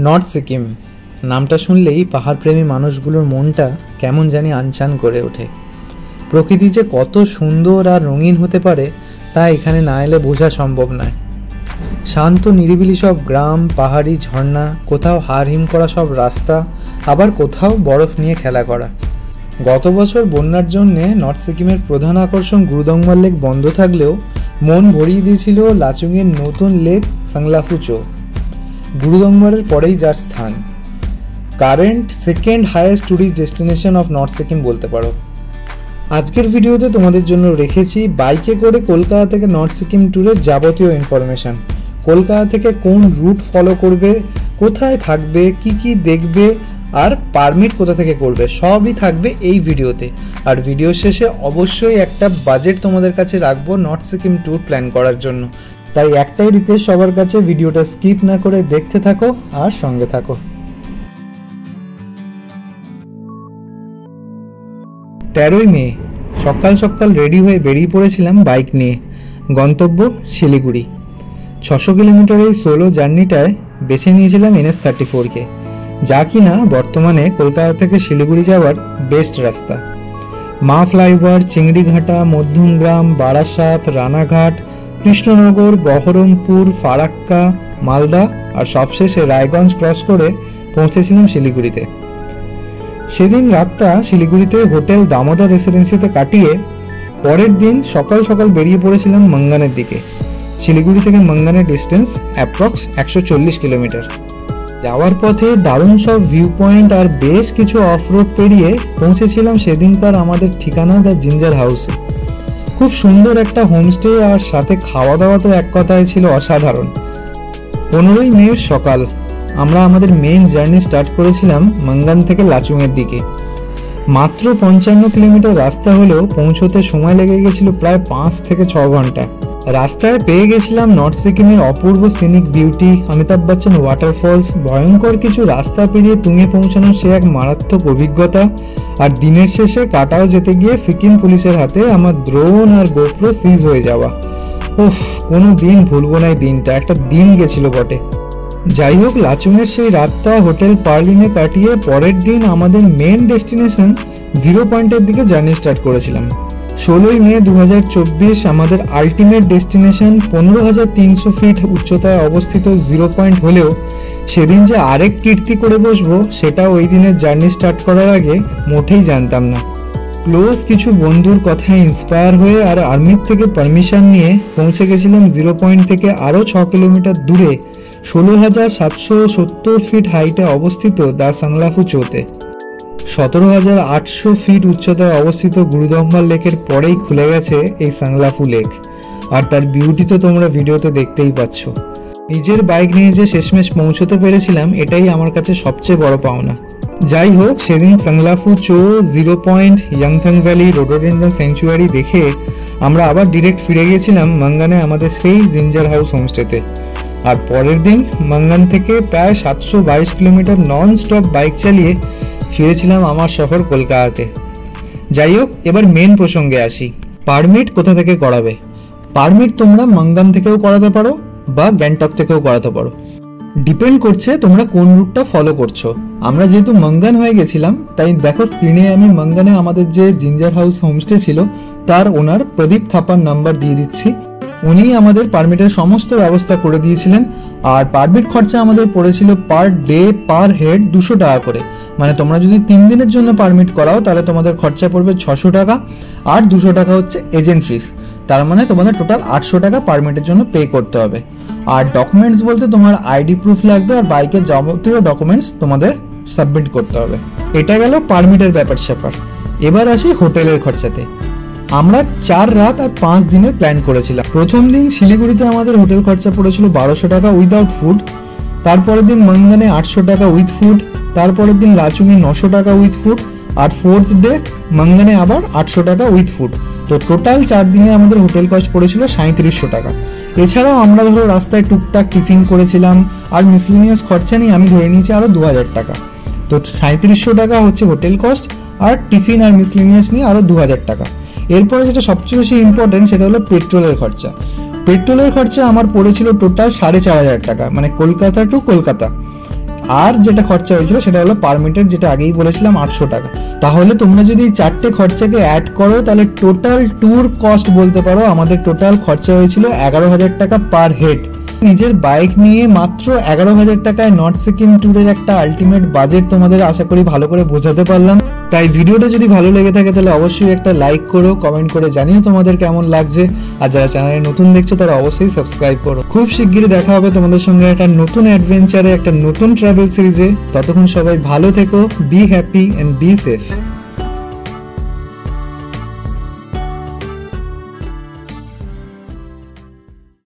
North Sikkim নামটা শুনলেই পাহাড়প্রেমী মানুষগুলোর মনটা কেমন জানি আনচান করে ওঠে। প্রকৃতি যে কত সুন্দর আর রঙিন হতে পারে তা এখানে না এলে বোঝা সম্ভব নয়। শান্ত নিরিবিলি সব গ্রাম, পাহাড়ি ঝর্ণা, কোথাও হাড় হিম করা সব রাস্তা, আবার কোথাও বরফ নিয়ে খেলা করা। গত বছর বন্যার জন্যে নর্থ সিকিমের প্রধান আকর্ষণ গুরুদংমার লেক বন্ধ থাকলেও মন ভরিয়ে দিয়েছিল লাচুংয়ের নতুন লেক সাংলাফু চো। গুরুদংমারের পরেই যার স্থান, current second highest tourist destination of north Sikkim বলতে পারো। আজকের ভিডিওতে তোমাদের জন্য রেখেছি বাইকে করে কলকাতা থেকে নর্থ সিকিম ট্যুরের যাবতীয় ইনফরমেশান। কলকাতা থেকে কোন রুট ফলো করবে, কোথায় থাকবে, কি দেখবে আর পারমিট কোথা থেকে করবে, সবই থাকবে এই ভিডিওতে। আর ভিডিও শেষে অবশ্যই একটা বাজেট তোমাদের কাছে রাখবো নর্থ সিকিম ট্যুর প্ল্যান করার জন্য। তাই একটাই রিকোয়েস্ট সবার কাছে, ভিডিওটা স্কিপ না করে দেখতে থাকো আর সঙ্গে থাকো। 13ই মে সকাল সকাল রেডি হয়ে বেরিয়ে পড়েছিলাম বাইক নিয়ে। গন্তব্য শিলিগুড়ি। 600 কিলোমিটার এই সোলো জার্নিটায় বেছে নিয়েছিলাম NH-34কে, যা কিনা বর্তমানে কলকাতা থেকে শিলিগুড়ি যাওয়ার বেস্ট রাস্তা। মা ফ্লাইওভার, চিংড়িঘাটা, মধ্যমগ্রাম, বারাসাত, রানাঘাট, কৃষ্ণনগর, বহরমপুর, ফারাক্কা, মালদা আর সবশেষে রায়গঞ্জ ক্রস করে পৌঁছেছিলাম শিলিগুড়িতে। সেদিন রাতটা শিলিগুড়িতে হোটেল দামোদর রেসিডেন্সিতে কাটিয়ে পরের দিন সকাল সকাল বেরিয়ে পড়েছিলাম মঙ্গানের দিকে। শিলিগুড়ি থেকে মঙ্গানের ডিস্টেন্স অ্যাপ্রক্স 140 কিলোমিটার। যাওয়ার পথে দারুণ সব ভিউ পয়েন্ট আর বেশ কিছু অফরোড পেরিয়ে পৌঁছেছিলাম সেদিনকার আমাদের ঠিকানা দ্য জিঞ্জার হাউসে। খুব সুন্দর একটা হোমস্টে আর সাথে খাওয়া দাওয়া তো এক কথায় ছিল অসাধারণ। 15ই মের সকাল আমরা আমাদের মেইন জার্নি স্টার্ট করেছিলাম মঙ্গান থেকে লাচুংয়ের দিকে। মাত্র 55 কিলোমিটার রাস্তা হলেও পৌঁছতে সময় লেগে গেছিল প্রায় 5 থেকে 6 ঘন্টা। রাস্তায় পেয়ে গেছিলাম নর্থ সিকিমের অপূর্ব scenic beauty, Amitabh Bachchan waterfalls, ভয়ঙ্কর কিছু রাস্তা পেরিয়ে তুঙে পৌঁছানোর সে এক মারাত্মক অভিজ্ঞতা। আর দিনের শেষে কাটাও যেতে গিয়ে সিকিম পুলিশের হাতে আমার ড্রোন আর গোপ্রো সিজ হয়ে যাওয়া। ওফ, কোনো দিন ভুলবো না এই দিনটা, একটা দিন গেছিল বটে। যাই হোক, লাচুংয়ের সেই রাতটা হোটেল পার্লিনে কাটিয়ে পরের দিন আমাদের মেন ডেস্টিনেশন জিরো পয়েন্টের দিকে জার্নি স্টার্ট করেছিলাম। 16ই মে 2024 আমাদের আলটিমেট ডেস্টিনেশন 15,300 ফিট উচ্চতায় অবস্থিত জিরো পয়েন্ট হলেও সেদিন যে আরেক কীর্তি করে বসবো সেটা ওই দিনের জার্নি স্টার্ট করার আগে মোটেই জানতাম না। ক্লোজ কিছু বন্ধুর কথায় ইন্সপায়ার হয়ে আর আর্মির থেকে পারমিশন নিয়ে পৌঁছে গেছিলাম জিরো পয়েন্ট থেকে আরও 6 কিলোমিটার দূরে 16,770 ফিট হাইটে অবস্থিত দ্য সাংলাফু চোতে। 17,800 ফিট উচ্চতায় অবস্থিত গুরুদংমার লেকের পরেই খুলে গেছে এই সাংলাফু লেক, আর তার বিউটি তো তোমরা ভিডিওতে দেখতেই পাচ্ছ। নিজের বাইক নিয়ে যে শেষমেশ পৌঁছতে পেরেছিলাম এটাই আমার কাছে সবচেয়ে বড় পাওনা। যাই হোক, সেদিন সাংলাফু চো, zero point, Yumthang valley, rhododendron sanctuary দেখে আমরা আবার ডিরেক্ট ফিরে গেছিলাম মঙ্গানে আমাদের সেই জিঞ্জার হাউস হোমস্টেতে। আর পরের দিন মঙ্গান থেকে প্রায় 722 কিলোমিটার নন স্টপ বাইক চালিয়ে ফিরেছিলাম আমার শহর কলকাতাতে। যাই হোক, এবার মেন প্রসঙ্গে আসি। পারমিট কোথা থেকে করাবে? পারমিট তোমরা মঙ্গান থেকেও করাতে পারো বা গ্যাংটক থেকেও করাতে পারো, ডিপেন্ড করছে তোমরা কোন রুটটা ফলো করছো। আমরা যেহেতু মঙ্গান হয়ে গেছিলাম তাই দেখো স্ক্রিনে আমি মঙ্গানে আমাদের যে জিঞ্জার হাউস হোমস্টে ছিল তার ওনার প্রদীপ থাপার নাম্বার দিয়ে দিচ্ছি। উনি আমাদের পারমিটের সমস্ত ব্যবস্থা করে দিয়েছিলেন। আর পারমিট খরচা আমাদের পড়েছিল পার ডে পার হেড 200 টাকা করে। মানে তোমরা যদি 3 দিনের জন্য পারমিট করাও তাহলে তোমাদের খরচা পড়বে 600 টাকা, আর 200 টাকা হচ্ছে এজেন্ট ফিস। তার মানে তোমাদের টোটাল 800 টাকা পারমিটের জন্য পে করতে হবে। আর ডকুমেন্টস বলতে তোমার আইডি প্রুফ লাগবে আর বাইকের যাবতীয় ডকুমেন্টস তোমাদের সাবমিট করতে হবে। এটা গেল পারমিটের ব্যাপার স্যাপার। এবার আসি হোটেলের খরচাতে। আমরা 4 রাত আর 5 দিনের প্ল্যান করেছিলাম। প্রথম দিন শিলিগুড়িতে আমাদের হোটেল খরচা পড়েছিল 1200 টাকা উইদাউট ফুড। তারপরের দিন মঙ্গানে 800 টাকা উইথ ফুড। তারপরের দিন লাচুংয়ে 900 টাকা উইথ ফুড। আর ফোর্থ ডে মঙ্গানে আবার 800 টাকা উইথ ফুড। তো টোটাল 4 দিনে আমাদের হোটেল কস্ট পড়েছিল 3700 টাকা। এছাড়াও আমরা ধরো রাস্তায় টুকটাক টিফিন করেছিলাম আর মিসলিনিয়াস খরচা নিয়ে আমি ধরে নিয়েছি আরও 2000 টাকা। তো 3700 টাকা হচ্ছে হোটেল কস্ট, আর টিফিন আর মিসলিনিয়াস নিয়ে আরও 2000 টাকা। এরপরে যেটা সবচেয়ে বেশি ইম্পর্টেন্ট সেটা হলো পেট্রোলের খরচা। পেট্রোলের খরচা আমার পড়েছিল টোটাল 4500 টাকা, মানে কলকাতা টু কলকাতা। আর যেটা খরচা হয়েছিল সেটা হলো পারমিটের, যেটা আগেই বলেছিলাম 800 টাকা। তাহলে তোমরা যদি এই চারটে খরচাকে অ্যাড করো তাহলে টোটাল ট্যুর কস্ট বলতে পারো আমাদের টোটাল খরচা হয়েছিল 11,000 টাকা পার হেড। নিজের বাইক নিয়ে মাত্র 11,000 টাকায় নর্থ সিকিম ট্যুরের একটা আলটিমেট বাজেট তোমাদের আশা করি ভালো করে বোঝাতে পারলাম। তাই ভিডিওটা যদি ভালো লেগে থাকে তাহলে অবশ্যই একটা লাইক করো, কমেন্ট করে জানিও তোমাদের কেমন লাগছে। আর যারা চ্যানেলে নতুন দেখছো তারা অবশ্যই সাবস্ক্রাইব করো। খুব শিগগিরই দেখা হবে তোমাদের সঙ্গে একটা নতুন অ্যাডভেঞ্চারে, একটা নতুন ট্রাভেল সিরিজে। ততক্ষণ সবাই ভালো থেকো, be happy and be safe.